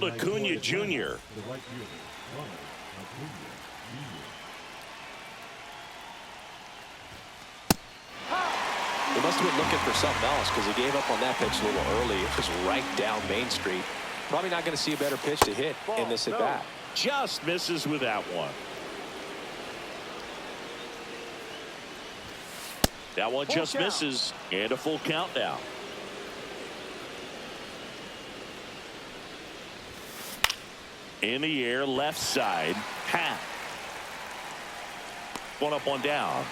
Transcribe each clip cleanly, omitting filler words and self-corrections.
Ronald Acuna Jr. He must have been looking for something else because he gave up on that pitch a little early. It was right down Main Street. Probably not going to see a better pitch to hit in this at bat. Just misses with that one. That one just misses, and a full count now. In the air, left side, half. One up, one down.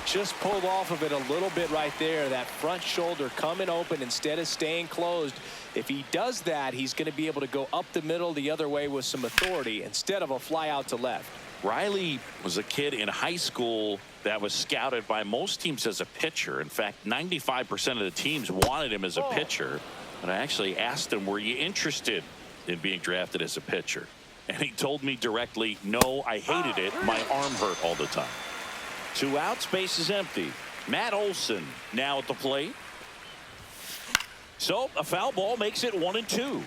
Just pulled off of it a little bit right there. That front shoulder coming open instead of staying closed. If he does that, he's going to be able to go up the middle the other way with some authority instead of a fly out to left. Riley was a kid in high school that was scouted by most teams as a pitcher. In fact, 95% of the teams wanted him as a pitcher. And I actually asked him, were you interested in being drafted as a pitcher? And he told me directly, no, I hated it. My arm hurt all the time. 2 outs, base is empty. Matt Olson now at the plate. So a foul ball makes it 1-2.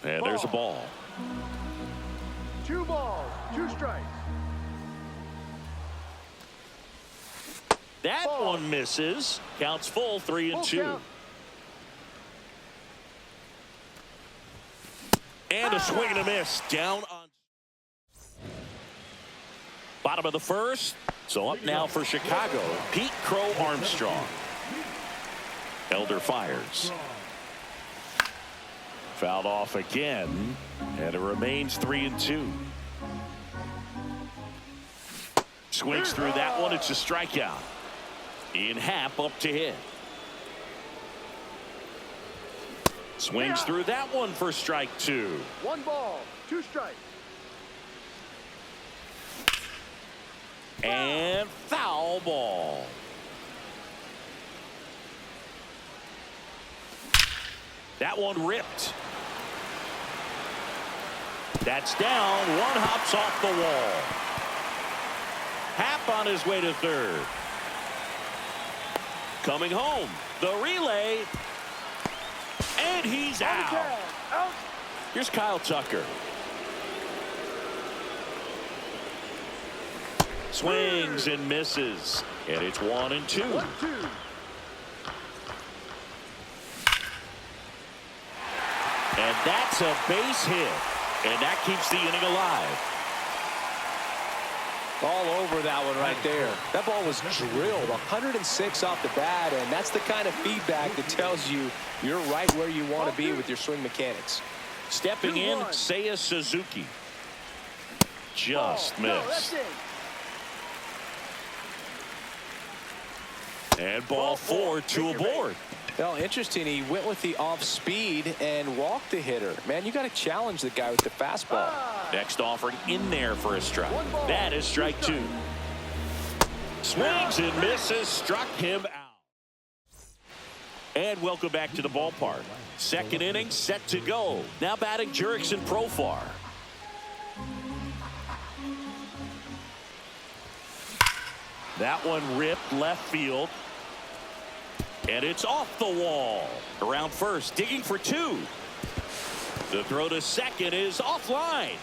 And there's a ball. 2 balls, 2 strikes. That one misses. Counts full, 3-2. And a swing and a miss down on bottom of the first. So up now for Chicago, Pete Crow Armstrong. Elder fires. Fouled off again, and it remains 3-2. Swings through that one. It's a strikeout. In Happ up to hit. Swings through that one for strike 2. 1 ball, 2 strikes. And foul ball. That one ripped. That's down. One hops off the wall. Happ on his way to third. Coming home. The relay. And he's out. Here's Kyle Tucker. Swings and misses. And it's 1-2. 1-2. And that's a base hit. And that keeps the inning alive. All over that one right there. That ball was drilled 106 off the bat, and that's the kind of feedback that tells you you're right where you want to be with your swing mechanics. Stepping in, Seiya Suzuki. Just missed. And ball 4, 2 aboard. Well, interesting. He went with the off speed and walked the hitter. Man, you got to challenge the guy with the fastball. Next offering in there for a strike. That is strike 2. Swings and misses. Struck him out. And welcome back to the ballpark. Second inning set to go. Now batting Jurickson Profar. That one ripped left field. And it's off the wall. Around first, digging for 2. The throw to second is offline.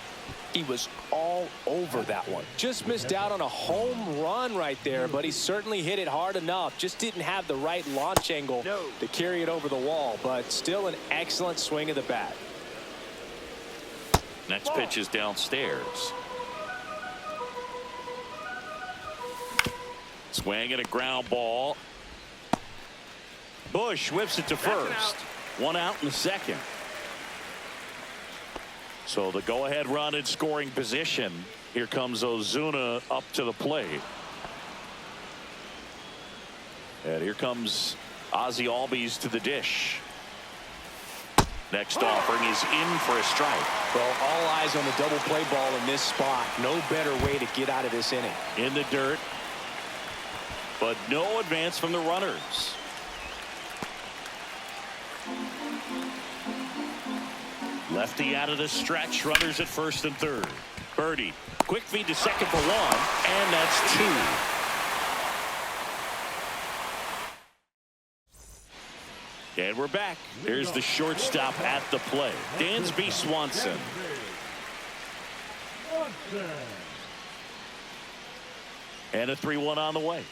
He was all over that one. Just missed out on a home run right there, but he certainly hit it hard enough. Just didn't have the right launch angle to carry it over the wall, but still an excellent swing of the bat. Next pitch is downstairs. Swing and a ground ball. Bush whips it to first. 1 out in the second. So the go-ahead run in scoring position. Here comes Ozuna up to the plate. And here comes Ozzie Albies to the dish. Next offering is in for a strike. Well, all eyes on the double play ball in this spot. No better way to get out of this inning. In the dirt. But no advance from the runners. Lefty out of the stretch. Runners at first and third. Birdie. Quick feed to second for 1. And that's And we're back. Here's the shortstop at the plate, Dansby Swanson. And a 3-1 on the way.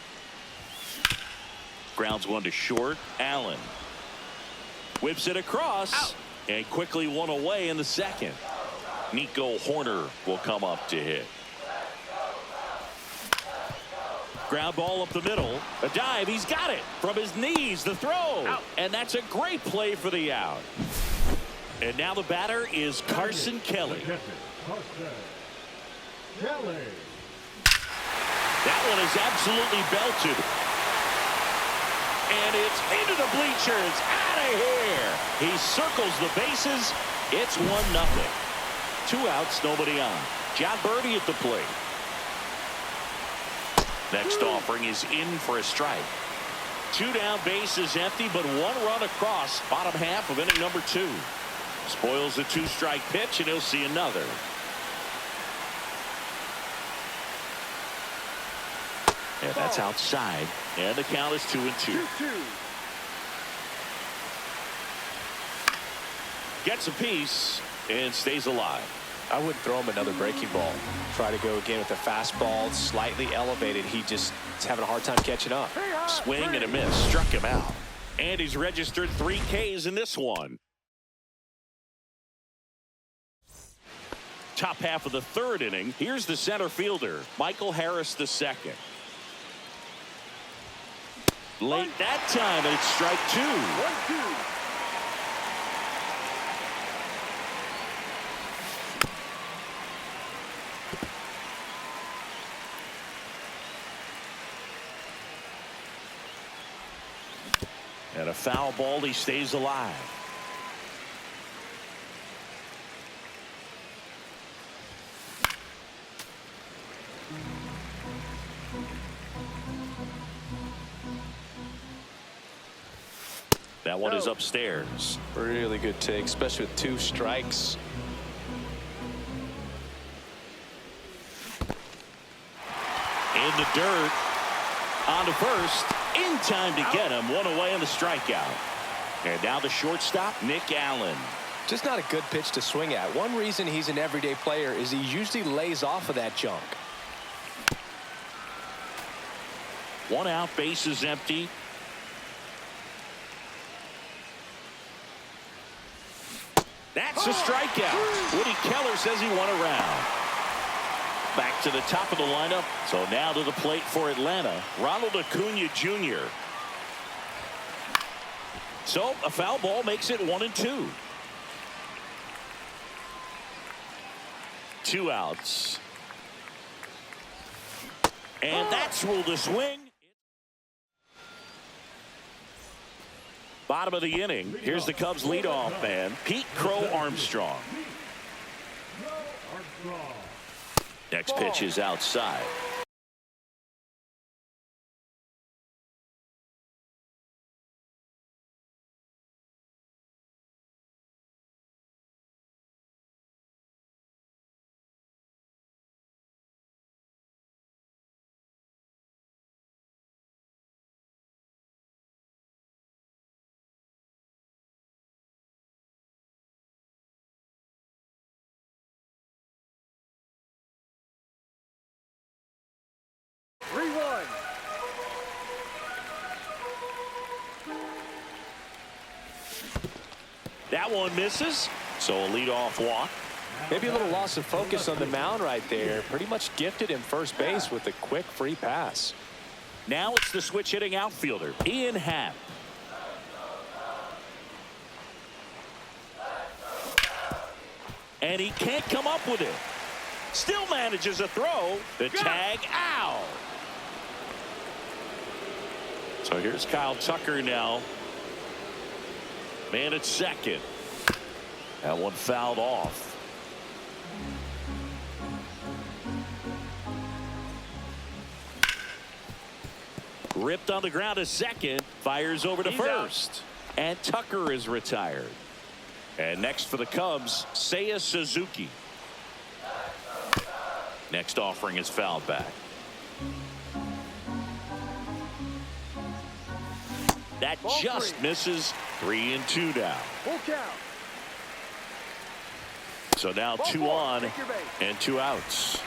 Grounds one to short. Allen whips it across. Out. And quickly one away in the second. Nico Horner will come up to hit. Ground ball up the middle. A dive. He's got it from his knees. The throw. Out. And that's a great play for the out. And now the batter is Carson Kelly. That one is absolutely belted. And it's into the bleachers. Out of here. He circles the bases. It's 1-0. 2 outs, nobody on. John Birdie at the plate. Next offering is in for a strike. 2 down, bases empty, but 1 run across. Bottom half of inning number 2. Spoils the 2-strike pitch, and he'll see another. And that's outside. And the count is 2-2. Gets a piece and stays alive. I wouldn't throw him another breaking ball. Try to go again with the fastball, slightly elevated. He just is having a hard time catching up. Swing and a miss. Struck him out. And he's registered 3 Ks in this one. Top half of the 3rd inning. Here's the center fielder, Michael Harris II. Late that time, and it's strike 2. 1-2. And a foul ball. He stays alive. That one is upstairs. Really good take, especially with 2 strikes. In the dirt. On to first. In time to get him. 1 away on the strikeout. And now the shortstop, Nick Allen. Just not a good pitch to swing at. One reason he's an everyday player is he usually lays off of that junk. 1 out, bases empty. That's a strikeout. Woody Keller says he won a round. Back to the top of the lineup. So now to the plate for Atlanta, Ronald Acuna Jr. So a foul ball makes it 1-2. 2 outs. And that's ruled a swing. Bottom of the inning. Here's the Cubs leadoff man, Pete Crow Armstrong. Next pitch is outside. That one misses. So a leadoff walk. Maybe a little loss of focus on the mound right there. Pretty much gifted him first base with a quick free pass. Now it's the switch hitting outfielder, Ian Happ. And he can't come up with it. Still manages a throw. The tag out. So here's Kyle Tucker now. Man at second. That one fouled off. Ripped on the ground to second. Fires over to first. And Tucker is retired. And next for the Cubs, Seiya Suzuki. Next offering is fouled back. That just misses. 3-2 now. Full count. So now Ball 2 four. on Take your base. and 2 outs.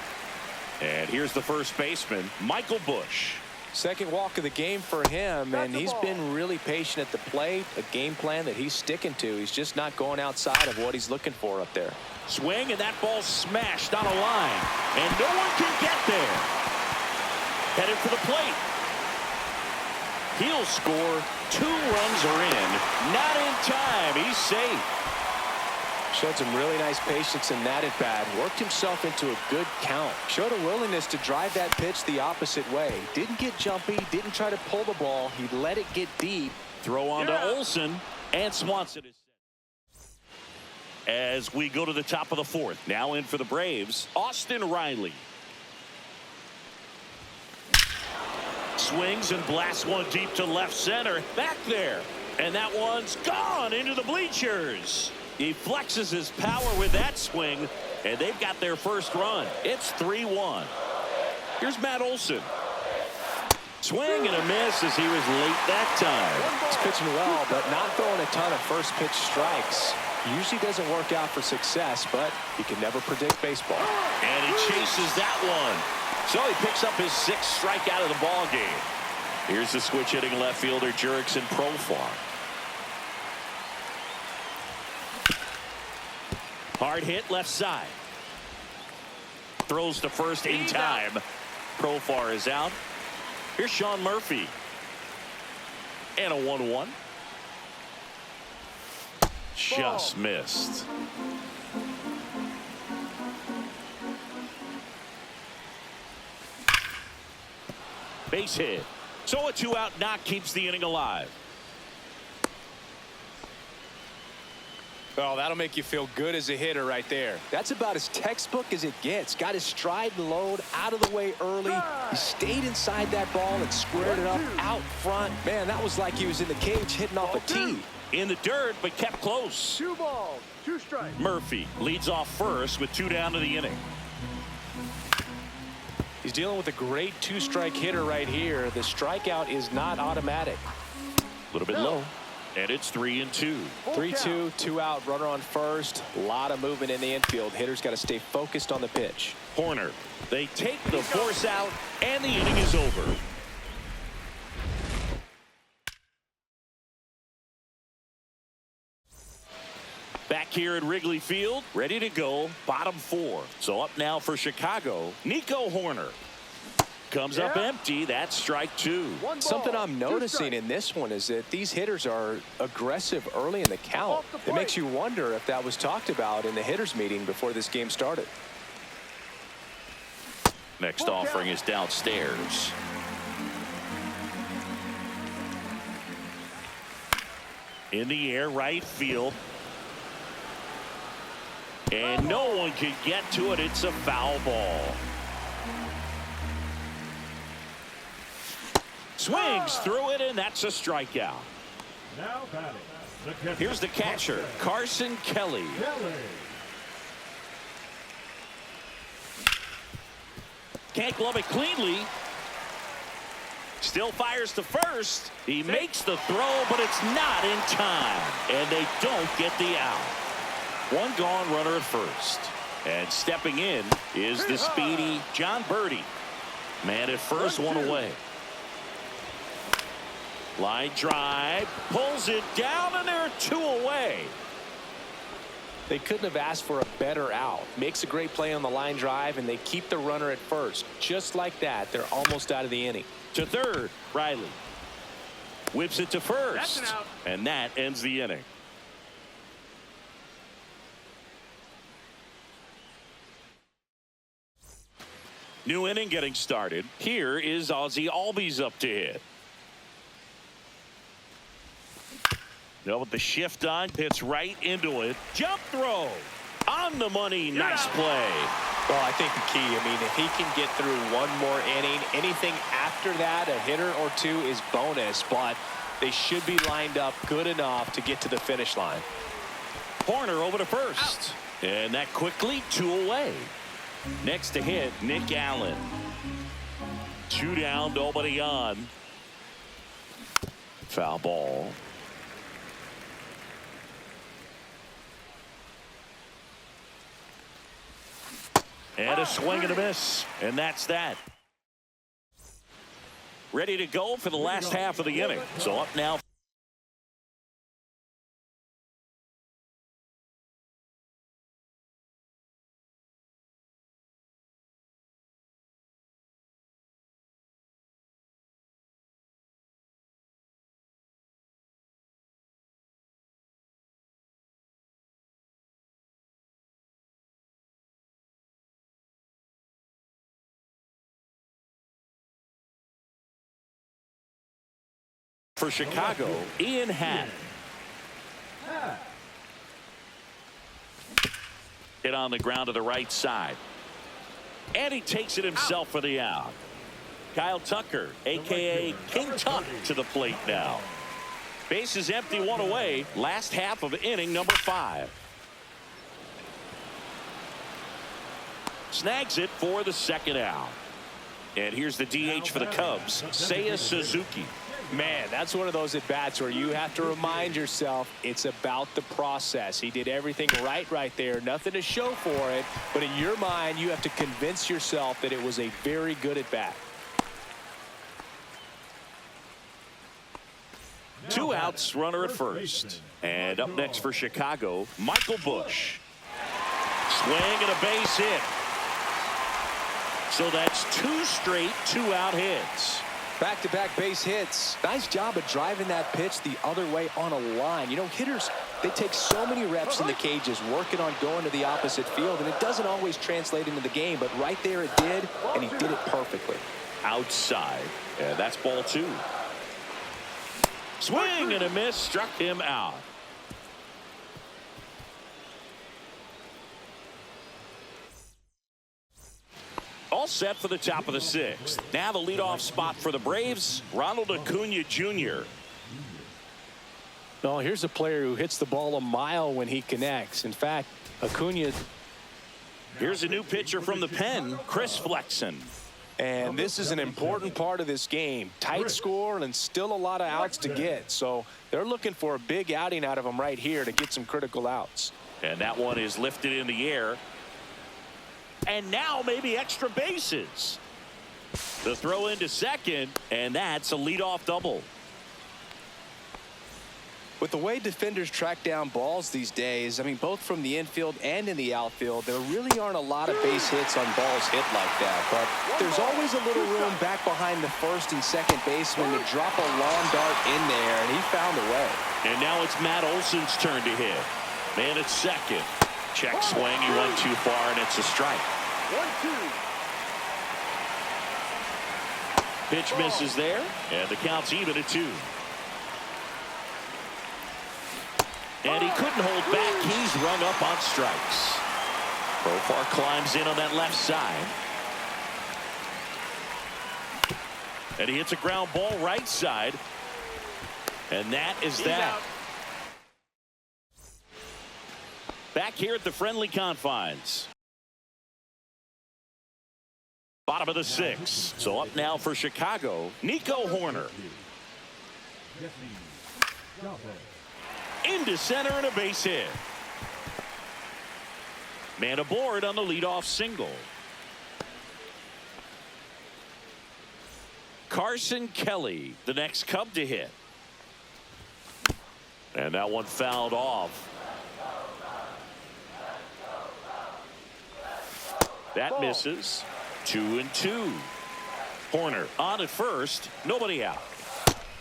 And here's the first baseman, Michael Busch. Second walk of the game for him, That's and the he's ball. been really patient at the plate. A game plan that he's sticking to. He's just not going outside of what he's looking for up there. Swing, and that ball smashed on a line. And no one can get there. Headed for the plate. He'll score. 2 runs are in. Not in time. He's safe. Showed some really nice patience in that at bat. Worked himself into a good count. Showed a willingness to drive that pitch the opposite way. Didn't get jumpy. Didn't try to pull the ball. He let it get deep. Throw on to Olsen, and Swanson is set. As we go to the top of the 4th. Now in for the Braves, Austin Riley. Swings and blasts one deep to left center. Back there. And that one's gone into the bleachers. He flexes his power with that swing, and they've got their first run. It's 3-1. Here's Matt Olson. Swing and a miss as he was late that time. He's pitching well, but not throwing a ton of first pitch strikes. Usually doesn't work out for success, but you can never predict baseball. And he chases that one. So he picks up his 6th strikeout of the ball game. Here's the switch hitting left fielder Jurickson Profar. Hard hit left side. Throws to first in time. Profar is out. Here's Sean Murphy. And a 1-1. Just missed. Base hit. So a 2-out knock keeps the inning alive. Oh, that'll make you feel good as a hitter right there. That's about as textbook as it gets. Got his stride and load out of the way early. He stayed inside that ball and squared it up out front. Man, that was like he was in the cage hitting off a tee. In the dirt, but kept close. 2 balls, 2 strikes. Murphy leads off first with 2 down to the inning. He's dealing with a great 2-strike hitter right here. The strikeout is not automatic. A little bit low. And it's 3-2. 3-2, 2 out, runner on first. A lot of movement in the infield. Hitters got to stay focused on the pitch. Horner. They take the force out, and the inning is over. Back here at Wrigley Field, ready to go, bottom 4. So up now for Chicago, Nico Horner. Comes up empty. That's strike 2. Something I'm noticing in this one is that these hitters are aggressive early in the count. It makes you wonder if that was talked about in the hitters meeting before this game started. Next offering is downstairs. In the air, right field. And no one can get to it. It's a foul ball. Swings through it, and that's a strikeout. Now batting. Here's the catcher, Carson Kelly. Can't glove it cleanly. Still fires to first. He makes the throw, but it's not in time. And they don't get the out. 1 gone, runner at first. And stepping in is the speedy John Birdie. Man at first, 1 away. Line drive, pulls it down, and they're 2 away. They couldn't have asked for a better out. Makes a great play on the line drive, and they keep the runner at first. Just like that, they're almost out of the inning. To third, Riley. Whips it to first. That's an out. And that ends the inning. New inning getting started. Here is Ozzie Albies up to hit. Now with the shift on, hits right into it. Jump throw. On the money. Nice play. Well, I think the key, I mean, if he can get through 1 more inning, anything after that, a hitter or 2 is bonus, but they should be lined up good enough to get to the finish line. Horner over to first. And that quickly 2 away. Next to hit, Nick Allen. 2 down, nobody on. Foul ball. And a swing and a miss. And that's that. Ready to go for the last half of the inning. So up now. For Chicago, Ian Happ. Hit on the ground to the right side. And he takes it himself for the out. Kyle Tucker, a.k.a. King Tuck, to the plate now. Base is empty, one away. Last half of inning number 5. Snags it for the second out. And here's the DH for the Cubs, Seiya Suzuki. Man, that's one of those at-bats where you have to remind yourself it's about the process. He did everything right there. Nothing to show for it. But in your mind, you have to convince yourself that it was a very good at-bat. 2 outs, runner at first. And up next for Chicago, Michael Busch. Swing and a base hit. So that's 2 straight 2-out hits. Back-to-back base hits. Nice job of driving that pitch the other way on a line. You know, hitters, they take so many reps in the cages working on going to the opposite field, and it doesn't always translate into the game, but right there it did, and he did it perfectly. Outside. And that's ball 2. Swing and a miss, struck him out. All set for the top of the 6th. Now the leadoff spot for the Braves, Ronald Acuna Jr. Well, here's a player who hits the ball a mile when he connects. In fact, Acuna. Here's a new pitcher from the pen, Chris Flexen. And this is an important part of this game. Tight score and still a lot of outs to get. So they're looking for a big outing out of him right here to get some critical outs. And that one is lifted in the air. And now maybe extra bases. The throw into second, and that's a leadoff double. With the way defenders track down balls these days, I mean, both from the infield and in the outfield, there really aren't a lot of base hits on balls hit like that. But there's always a little room back behind the first and second baseman to drop a long dart in there, and he found a way. And now it's Matt Olson's turn to hit. Man at second. Check swing. He went too far, and it's a strike. 1-2. Pitch misses there, and the count's even at 2. And he couldn't hold back. He's rung up on strikes. Profar climbs in on that left side. And he hits a ground ball right side. And that is that. Back here at the friendly confines. Bottom of the 6th. So up now for Chicago, Nico Horner. Into center and a base hit. Man aboard on the leadoff single. Carson Kelly, the next Cub to hit. And that one fouled off. That misses. 2-2. Horner on at first. Nobody out.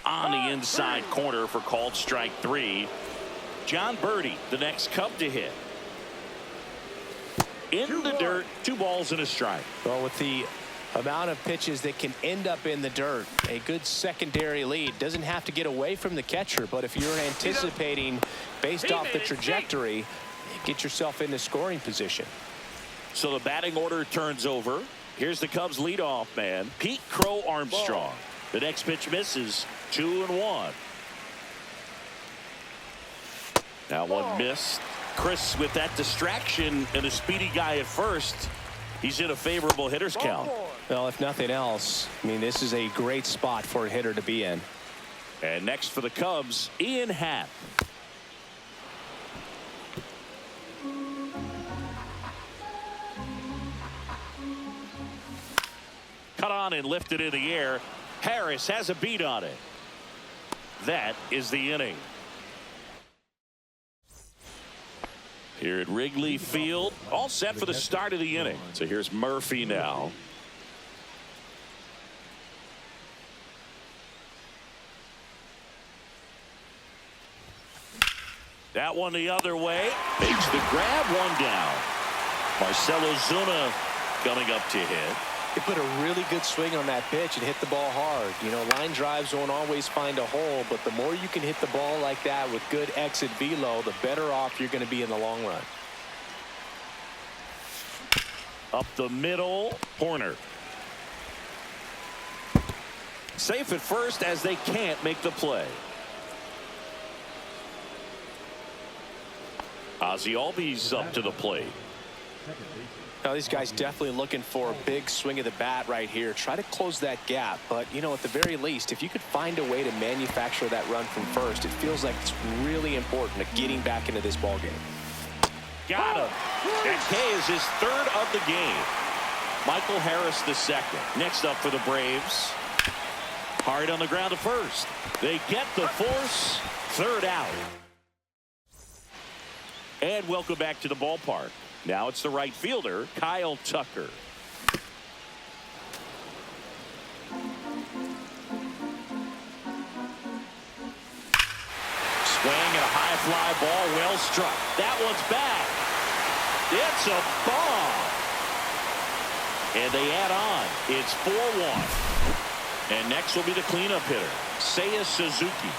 On the inside corner for called strike 3. John Birdie, the next Cub to hit. In the dirt, 2 balls and a strike. Well, with the amount of pitches that can end up in the dirt, a good secondary lead. Doesn't have to get away from the catcher, but if you're anticipating based off the trajectory, get yourself into scoring position. So the batting order turns over. Here's the Cubs leadoff man, Pete Crow Armstrong. The next pitch misses. 2-1. Now one missed. Chris, with that distraction and a speedy guy at first, he's in a favorable hitter's count. Well, if nothing else, I mean, this is a great spot for a hitter to be in. And next for the Cubs, Ian Happ. Cut on and lifted in the air. Harris has a beat on it. That is the inning. Here at Wrigley Field, all set for the start of the inning. So here's Murphy now. That one the other way. Makes the grab, one down. Marcelo Zuna coming up to hit. He put a really good swing on that pitch and hit the ball hard. You know, line drives won't always find a hole, but the more you can hit the ball like that with good exit velo, the better off you're going to be in the long run. Up the middle, Horner. Safe at first as they can't make the play. Ozzie Albies up to the plate. Now these guys definitely looking for a big swing of the bat right here. Try to close that gap, but you know, at the very least, if you could find a way to manufacture that run from first, it feels like it's really important to getting back into this ball game. Got him. That K is his third of the game. Michael Harris the second. Next up for the Braves. Hard on the ground to first. They get the force. Third out. And welcome back to the ballpark. Now it's the right fielder, Kyle Tucker. Swing and a high fly ball, well struck. That one's back. It's a bomb. And they add on. It's 4-1. And next will be the cleanup hitter, Seiya Suzuki.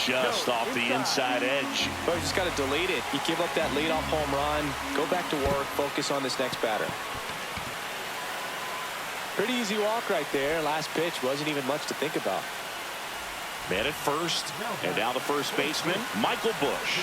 Just off the inside edge. But you just got to delete it. You give up that leadoff home run. Go back to work. Focus on this next batter. Pretty easy walk right there. Last pitch wasn't even much to think about. Man at first. And now the first baseman, Michael Bush.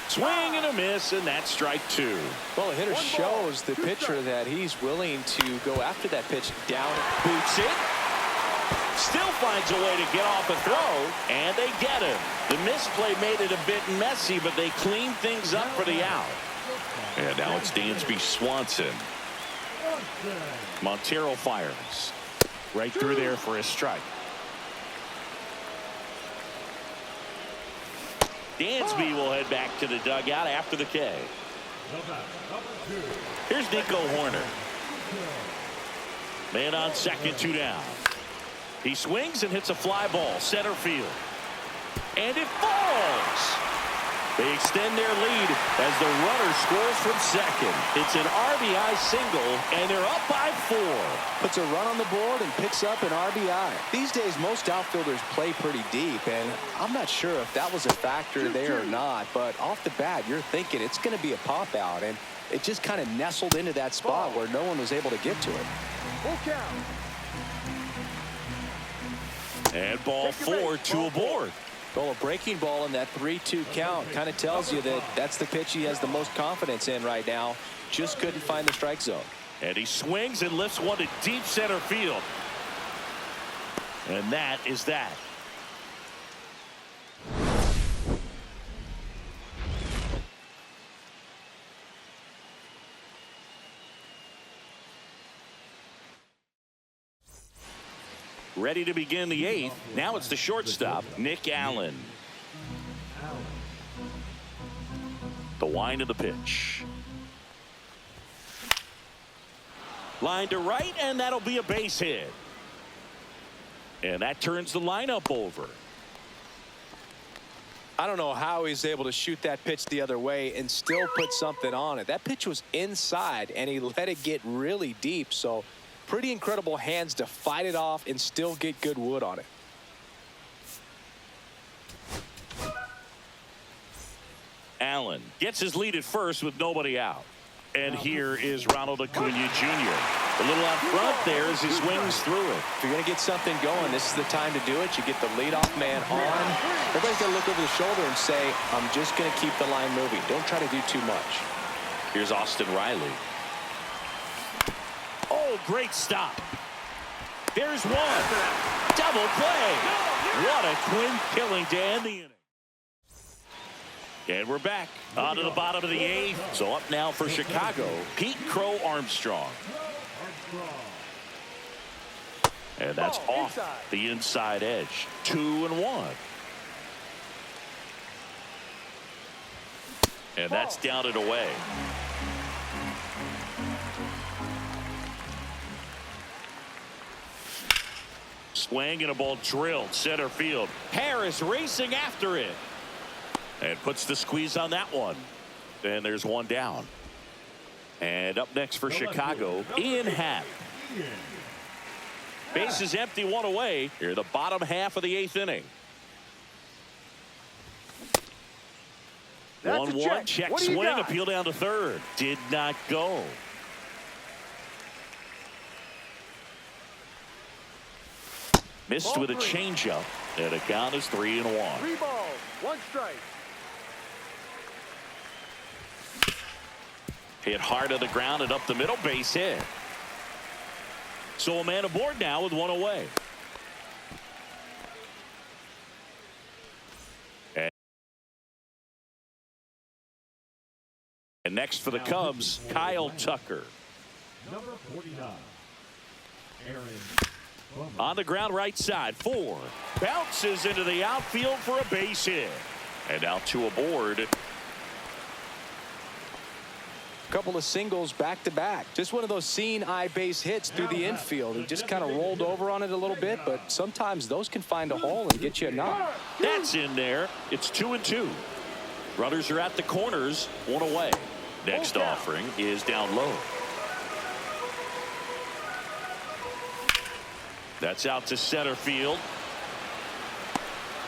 Swing and a miss, and that's strike two. Well, the hitter shows the pitcher that he's willing to go after that pitch down. Boots it. Still finds a way to get off a throw, and they get him. The misplay made it a bit messy, but they clean things up for the out. And now it's Dansby Swanson. Montero fires. Right through there for a strike. Dansby will head back to the dugout after the K. Here's Nico Horner. Man on second, 2 down. He swings and hits a fly ball, center field. And it falls. They extend their lead as the runner scores from second. It's an RBI single, and they're up by 4. Puts a run on the board and picks up an RBI. These days, most outfielders play pretty deep, and I'm not sure if that was a factor there or not, but off the bat, you're thinking it's going to be a pop out, and it just kind of nestled into that spot where no one was able to get to it. Full count. And ball 4, 2 aboard. Well, a breaking ball in that 3-2 count kind of tells you that that's the pitch he has the most confidence in right now. Just couldn't find the strike zone. And he swings and lifts one to deep center field. And that is that. Ready to begin the 8th. Now it's the shortstop, Nick Allen. The wind of the pitch. Line to right, and that'll be a base hit. And that turns the lineup over. I don't know how he's able to shoot that pitch the other way and still put something on it. That pitch was inside, and he let it get really deep. So pretty incredible hands to fight it off and still get good wood on it. Allen gets his lead at first with nobody out. And here is Ronald Acuna Jr. A little out front there as he swings through it. If you're going to get something going, this is the time to do it. You get the leadoff man on. Everybody's going to look over the shoulder and say, I'm just going to keep the line moving. Don't try to do too much. Here's Austin Riley. Oh, great stop. There's one. Double play. What a clean killing to end the inning. And we're back on to the bottom of the eighth. So up now for Chicago, Pete Crow Armstrong. And that's off the inside edge. 2-1. And that's down and away. Swing and a ball drilled center field. Harris racing after it. And puts the squeeze on that one. And there's one down. And up next for Chicago, Ian Happ. Base is empty, one away. Here, the bottom half of the eighth inning. 1-1, check swing, appeal down to third. Did not go. Missed with a changeup. And the count is 3-1. 3 balls, 1 strike. Hit hard on the ground and up the middle, base hit. So a man aboard now with one away. And next for the Cubs, Kyle Tucker. Number 49, Aaron. On the ground right side, 4. Bounces into the outfield for a base hit. And now 2 aboard. Couple of singles back to back. Just one of those seeing eye base hits through the infield. He just kind of rolled over on it a little bit, but sometimes those can find a hole and get you a knock. That's in there. It's 2-2. Runners are at the corners, 1 away. Next offering is down low. That's out to center field.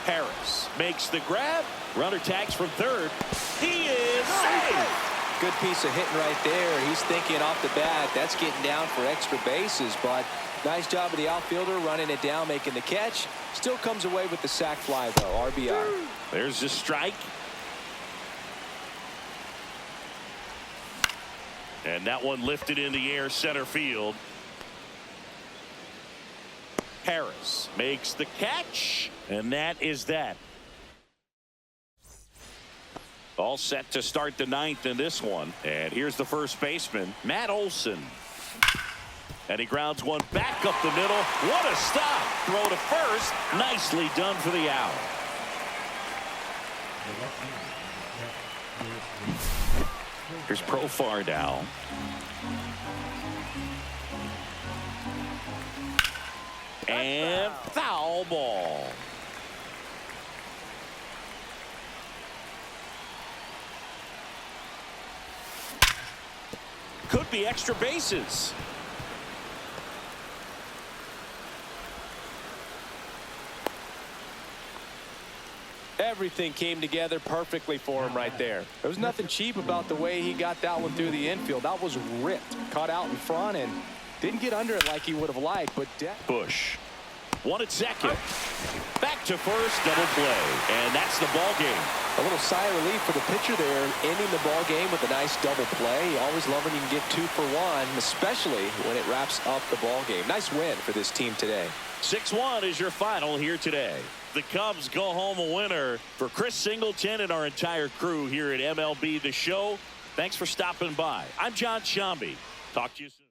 Harris makes the grab. Runner tags from third. He is safe. Good piece of hitting right there. He's thinking off the bat, that's getting down for extra bases, but nice job of the outfielder running it down, making the catch. Still comes away with the sac fly, though. RBI. There's the strike. And that one lifted in the air center field. Harris makes the catch, and that is that. All set to start the 9th in this one. And here's the first baseman, Matt Olson. And he grounds one back up the middle. What a stop. Throw to first. Nicely done for the out. Here's Profar now. And foul ball. Could be extra bases. Everything came together perfectly for him right there. There was nothing cheap about the way he got that one through the infield. That was ripped. Caught out in front and didn't get under it like he would have liked. But Bush. 1 at second. Back to first, double play. And that's the ball game. A little sigh of relief for the pitcher there, ending the ball game with a nice double play. You always love when you can get 2 for 1, especially when it wraps up the ball game. Nice win for this team today. 6-1 is your final here today. The Cubs go home a winner. For Chris Singleton and our entire crew here at MLB The Show, thanks for stopping by. I'm John Shambi. Talk to you soon.